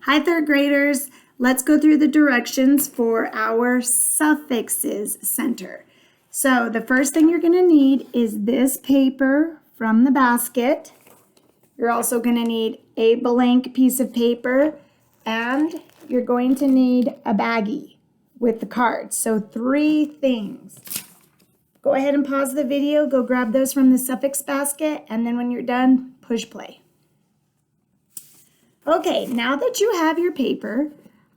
Hi, third graders. Let's go through the directions for our suffixes center. So the first thing you're going to need is this paper from the basket. You're also going to need a blank piece of paper, and you're going to need a baggie with the cards. So 3 things. Go ahead and pause the video, go grab those from the suffix basket, and then when you're done, push play. Okay, now that you have your paper,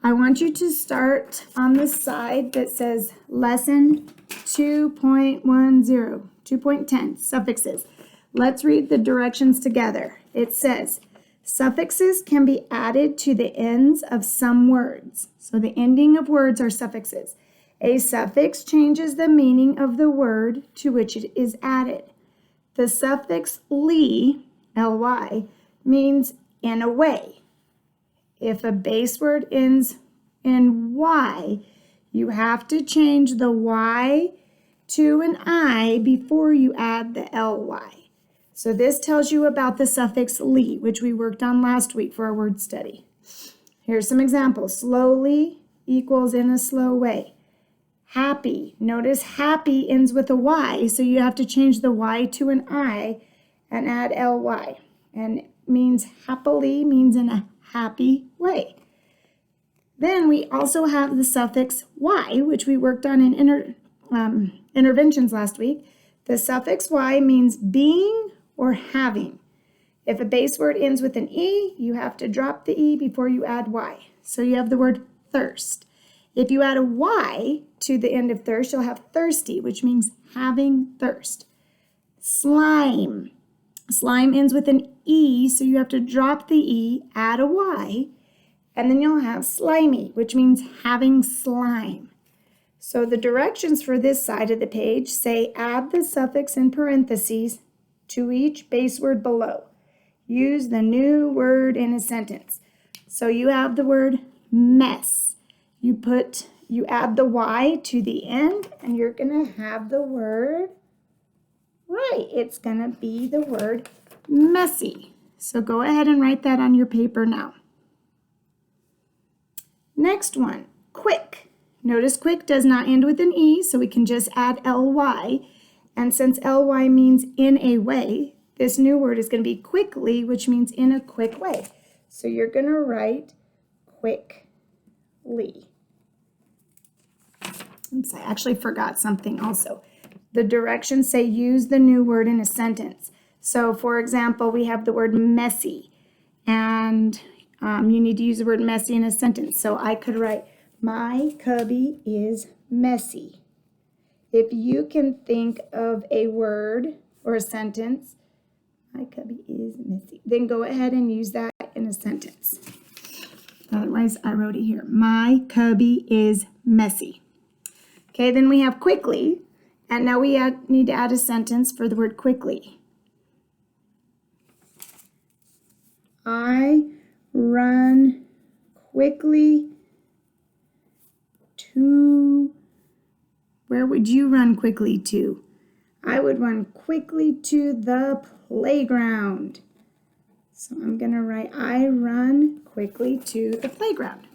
I want you to start on the side that says Lesson 2.10, 2.10, suffixes. Let's read the directions together. It says, suffixes can be added to the ends of some words. So the ending of words are suffixes. A suffix changes the meaning of the word to which it is added. The suffix ly, ly, means in a way. If a base word ends in y, you have to change the y to an I before you add the ly. So this tells you about the suffix ly, which we worked on last week for our word study. Here's some examples. Slowly equals in a slow way. Happy. Notice happy ends with a y, so you have to change the y to an I and add ly. And it means happily means in a happy way. Then we also have the suffix y, which we worked on in interventions last week. The suffix y means being or having. If a base word ends with an e, you have to drop the e before you add y. So you have the word thirst. If you add a y to the end of thirst, you'll have thirsty, which means having thirst. Slime. Slime ends with an E, so you have to drop the E, add a Y, and then you'll have slimy, which means having slime. So the directions for this side of the page say add the suffix in parentheses to each base word below. Use the new word in a sentence. So you have the word mess. You add the Y to the end, and you're going to have the word right. It's going to be the word messy. So go ahead and write that on your paper now. Next one, quick. Notice quick does not end with an E, so we can just add ly. And since ly means in a way, this new word is going to be quickly, which means in a quick way. So you're going to write quickly. Oops, I actually forgot something also. The directions say use the new word in a sentence. So, for example, we have the word messy, and you need to use the word messy in a sentence. So I could write, my cubby is messy. If you can think of a word or a sentence, my cubby is messy, then go ahead and use that in a sentence. Otherwise, I wrote it here. My cubby is messy. Okay, then we have quickly. And now we need to add a sentence for the word quickly. I run quickly to, where would you run quickly to? I would run quickly to the playground. So I'm going to write, I run quickly to the playground.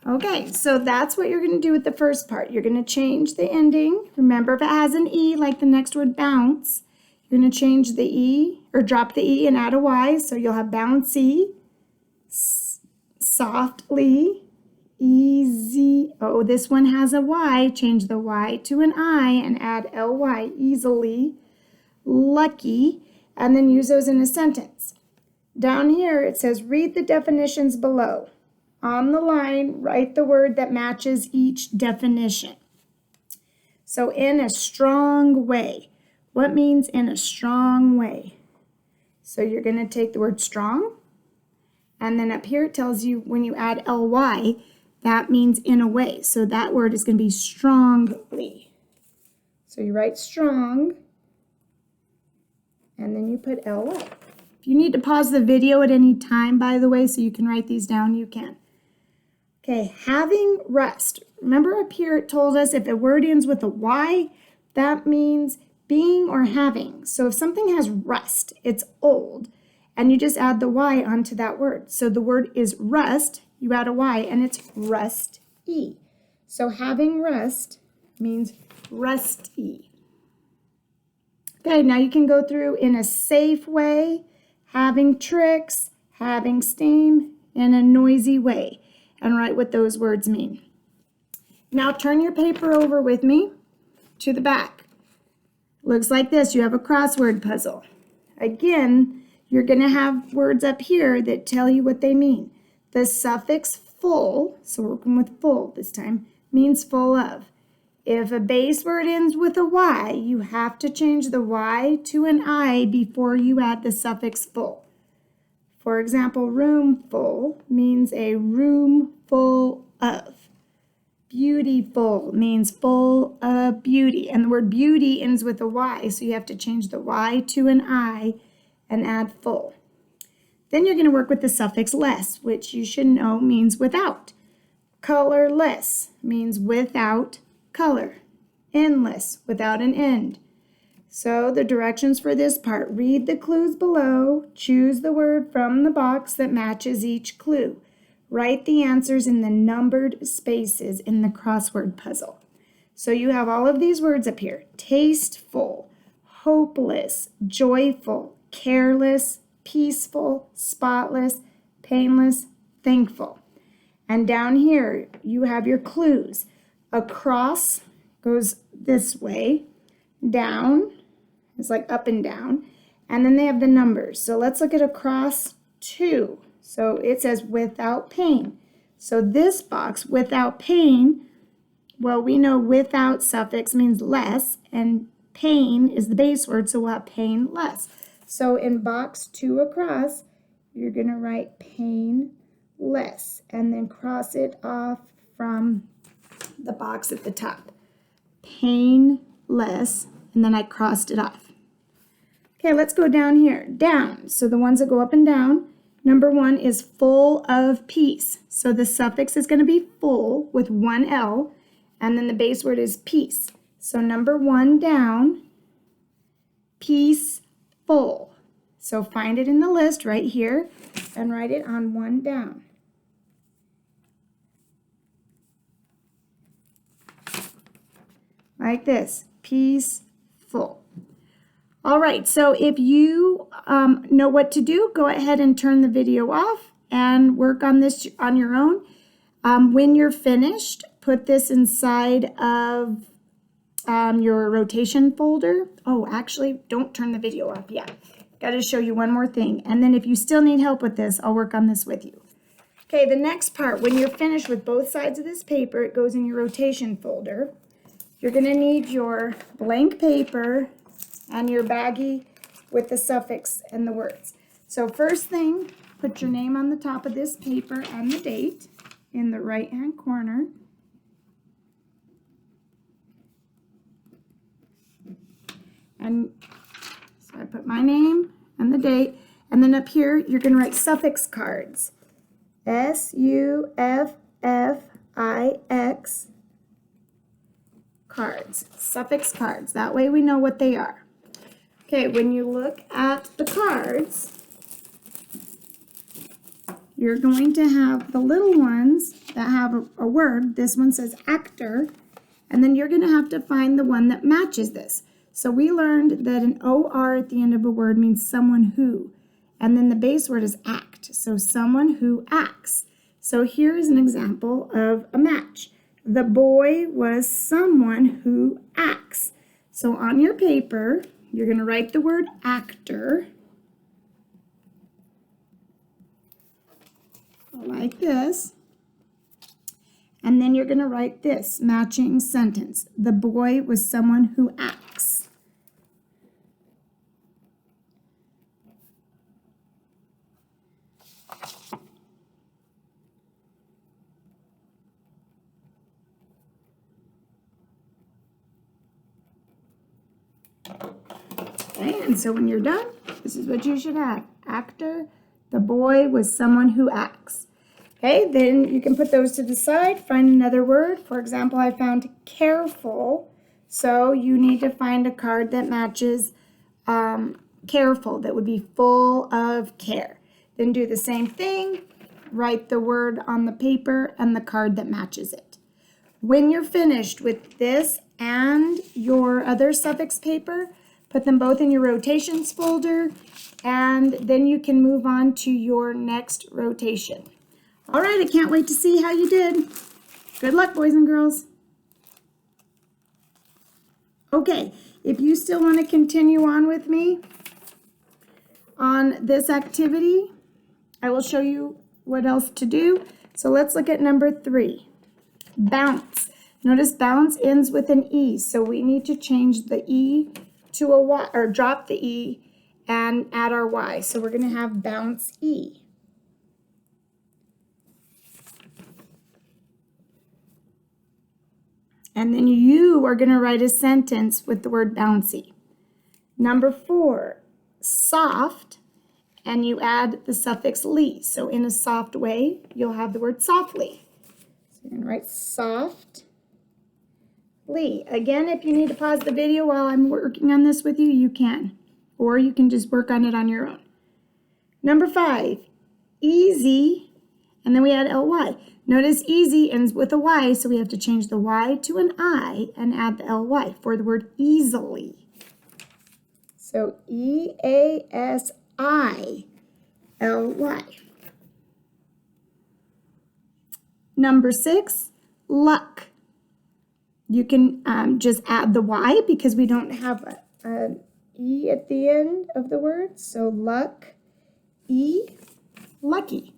Okay, so that's what you're going to do with the first part. You're going to change the ending. Remember, if it has an E, like the next word, bounce, you're going to change the E, or drop the E and add a Y, so you'll have bouncy, softly, easy. Oh, this one has a Y. Change the Y to an I and add ly, easily, lucky, and then use those in a sentence. Down here, it says, read the definitions below. On the line, write the word that matches each definition. So in a strong way. What means in a strong way? So you're going to take the word strong, and then up here it tells you when you add ly, that means in a way. So that word is going to be strongly. So you write strong, and then you put ly. If you need to pause the video at any time, by the way, so you can write these down, you can. Okay, having rust. Remember up here it told us if a word ends with a Y, that means being or having. So if something has rust, it's old. and you just add the Y onto that word. So the word is rust, you add a Y, and it's rusty. So having rust means rusty. Okay, now you can go through in a safe way, having tricks, having steam, in a noisy way, and write what those words mean. Now turn your paper over with me to the back. Looks like this. You have a crossword puzzle. Again, you're going to have words up here that tell you what they mean. The suffix full, so we're working with full this time, means full of. If a base word ends with a Y, you have to change the Y to an I before you add the suffix full. For example, roomful means a room full of. Beautiful means full of beauty. And the word beauty ends with a Y, so you have to change the Y to an I and add full. Then you're going to work with the suffix less, which you should know means without. Colorless means without color. Endless, without an end. So the directions for this part, read the clues below, choose the word from the box that matches each clue. Write the answers in the numbered spaces in the crossword puzzle. So you have all of these words up here: tasteful, hopeless, joyful, careless, peaceful, spotless, painless, thankful. And down here you have your clues. Across goes this way, down is like up and down, and then they have the numbers. So let's look at across 2. So it says without pain. So this box, without pain, well, we know without suffix means less, and pain is the base word, so we'll have pain less. So in box 2 across, you're going to write pain less, and then cross it off from the box at the top. Pain less, and then I crossed it off. Okay, let's go down here. Down. So the ones that go up and down. Number 1 is full of peace. So the suffix is going to be full with one L, and then the base word is peace. So number 1 down, peaceful. So find it in the list right here and write it on 1 down. Like this, peaceful. All right, so if you know what to do, go ahead and turn the video off and work on this on your own. When you're finished, put this inside of your rotation folder. Oh, actually, don't turn the video off yet. Got to show you one more thing. And then if you still need help with this, I'll work on this with you. Okay, the next part, when you're finished with both sides of this paper, it goes in your rotation folder. You're going to need your blank paper and your baggie with the suffix and the words. So first thing, put your name on the top of this paper and the date in the right-hand corner. And so I put my name and the date, and then up here you're going to write suffix cards. S-U-F-F-I-X cards. Suffix cards. That way we know what they are. Okay, when you look at the cards, you're going to have the little ones that have a word. This one says actor, and then you're going to have to find the one that matches this. So we learned that an OR at the end of a word means someone who, and then the base word is act, so someone who acts. So here's an example of a match. The boy was someone who acts. So on your paper, you're going to write the word actor, like this, and then you're going to write this matching sentence. The boy was someone who acts. And so when you're done, this is what you should have. Actor, the boy was someone who acts. Okay, then you can put those to the side, find another word. For example, I found careful. So you need to find a card that matches careful. That would be full of care. Then do the same thing. Write the word on the paper and the card that matches it. When you're finished with this and your other suffix paper, put them both in your rotations folder, and then you can move on to your next rotation. All right, I can't wait to see how you did. Good luck, boys and girls. Okay, if you still want to continue on with me on this activity, I will show you what else to do. So let's look at number 3, bounce. Notice bounce ends with an E, so we need to change the E to a Y, or drop the E and add our Y. So we're going to have bounce E. And then you are going to write a sentence with the word bouncy. Number 4, soft, and you add the suffix ly. So in a soft way, you'll have the word softly. So you're going to write soft. Lee. Again, if you need to pause the video while I'm working on this with you, you can. Or you can just work on it on your own. Number 5, easy, and then we add ly. Notice easy ends with a Y, so we have to change the Y to an I and add the ly for the word easily. So E-A-S-I-L-Y. Number 6, luck. You can just add the Y because we don't have an E at the end of the word. So luck, E, lucky.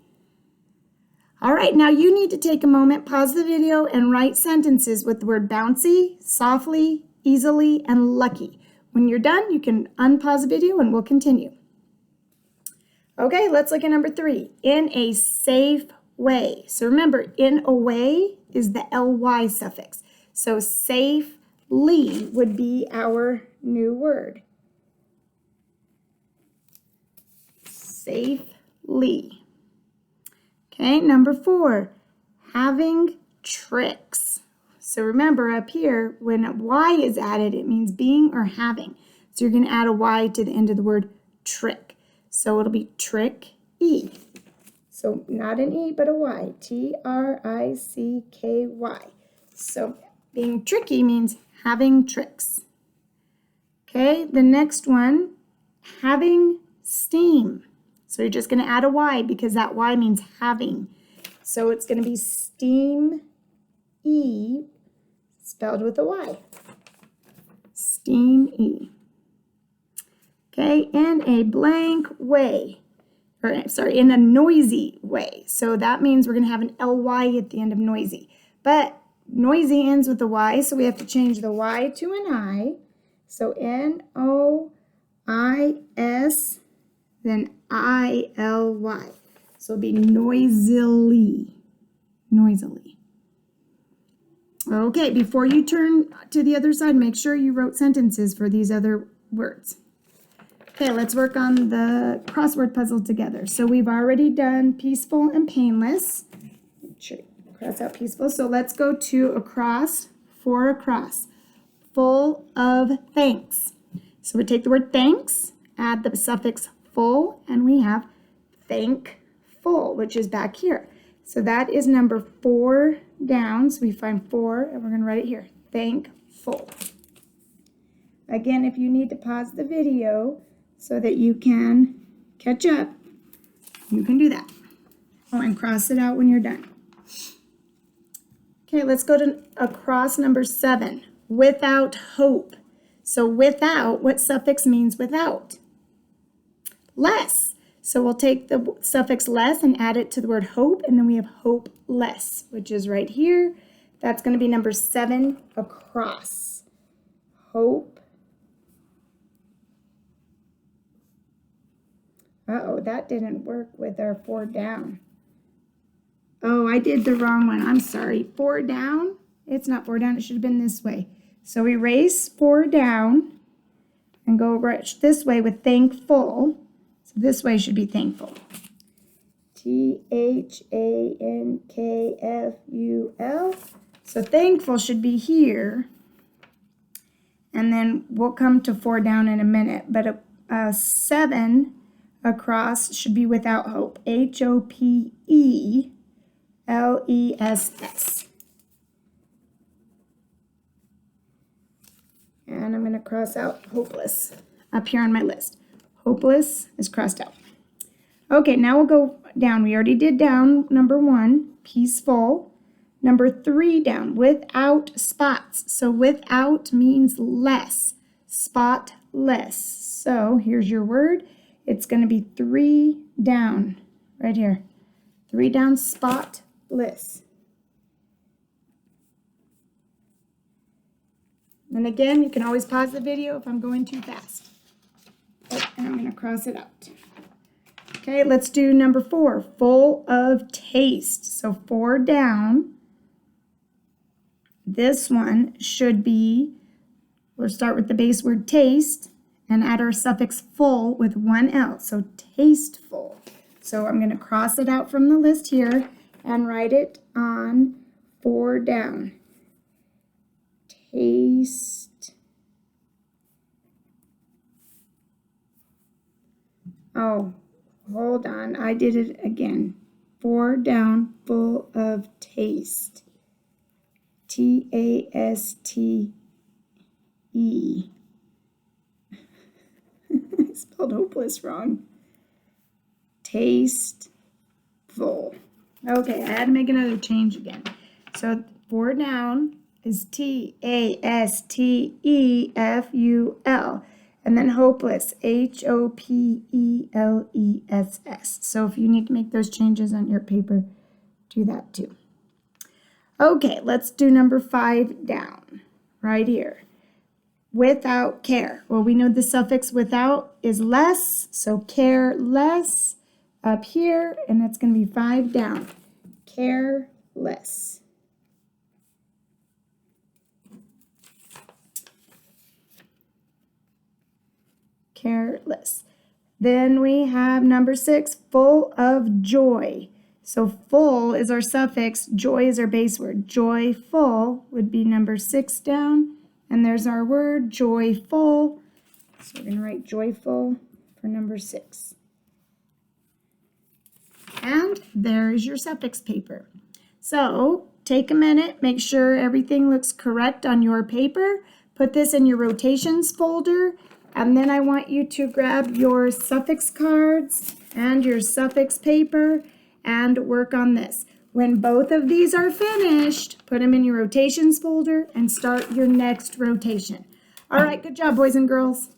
All right, now you need to take a moment, pause the video, and write sentences with the word bouncy, softly, easily, and lucky. When you're done, you can unpause the video and we'll continue. Okay, let's look at number 3, in a safe way. So remember, in a way is the ly suffix. So safely would be our new word. Safely. Okay, number 4, having tricks. So remember up here, when a Y is added, it means being or having. So you're going to add a Y to the end of the word trick. So it'll be trick-y. So not an E, but a Y. T-R-I-C-K-Y. So being tricky means having tricks. Okay, the next one, having steam. So you're just going to add a Y because that Y means having. So it's going to be steam-y, spelled with a Y. Steam-y. Okay, in a blank way. Or, sorry, in a noisy way. So that means we're going to have an ly at the end of noisy. But noisy ends with a Y, so we have to change the Y to an I. So N-O-I-S, then I-L-Y. So it'll be noisily. Noisily. Okay, before you turn to the other side, make sure you wrote sentences for these other words. Okay, let's work on the crossword puzzle together. So we've already done peaceful and painless. Make sure you cross out peaceful. So let's go to across, for across. Full of thanks. So we take the word thanks, add the suffix full, and we have thankful, which is back here. So that is number 4 down. So we find 4, and we're going to write it here. Thankful. Again, if you need to pause the video so that you can catch up, you can do that. Oh, and cross it out when you're done. Okay, let's go to across number 7. Without hope. So without, what suffix means without? Less. So we'll take the suffix less and add it to the word hope, and then we have hopeless, which is right here. That's going to be number 7 across. Hope. Uh-oh, that didn't work with our 4 down. Oh, I did the wrong one. I'm sorry. 4 down? It's not 4 down. It should have been this way. So erase 4 down and go right this way with thankful. So this way should be thankful. T-H-A-N-K-F-U-L. So thankful should be here. And then we'll come to 4 down in a minute. But 7 across should be without hope. HOPELESS. And I'm going to cross out hopeless up here on my list. Hopeless is crossed out. Okay, now we'll go down. We already did down number 1, peaceful. Number 3 down, without spots. So without means less, spotless. So here's your word. It's going to be 3 down, right here. 3 down, spotless. And again, you can always pause the video if I'm going too fast. Oh, and I'm going to cross it out. Okay, let's do number 4, full of taste. So 4 down. This one should be, we'll start with the base word taste and add our suffix full with 1 L. So tasteful. So I'm going to cross it out from the list here and write it on 4 down. Taste. Oh, hold on. I did it again. 4 down, full of taste. T-A-S-T-E. I spelled hopeless wrong. Tasteful. Okay, I had to make another change again. So 4 down is T-A-S-T-E-F-U-L. And then hopeless, H-O-P-E-L-E-S-S. So if you need to make those changes on your paper, do that too. Okay, let's do number 5 down, right here. Without care. Well, we know the suffix without is less, so careless up here, and it's going to be 5 down. Careless. Careless. Then we have number 6, full of joy. So full is our suffix, joy is our base word. Joyful would be number 6 down. And there's our word, joyful. So we're going to write joyful for number 6. And there's your suffix paper. So take a minute, make sure everything looks correct on your paper. Put this in your rotations folder. And then I want you to grab your suffix cards and your suffix paper and work on this. When both of these are finished, put them in your rotations folder and start your next rotation. All right, good job, boys and girls.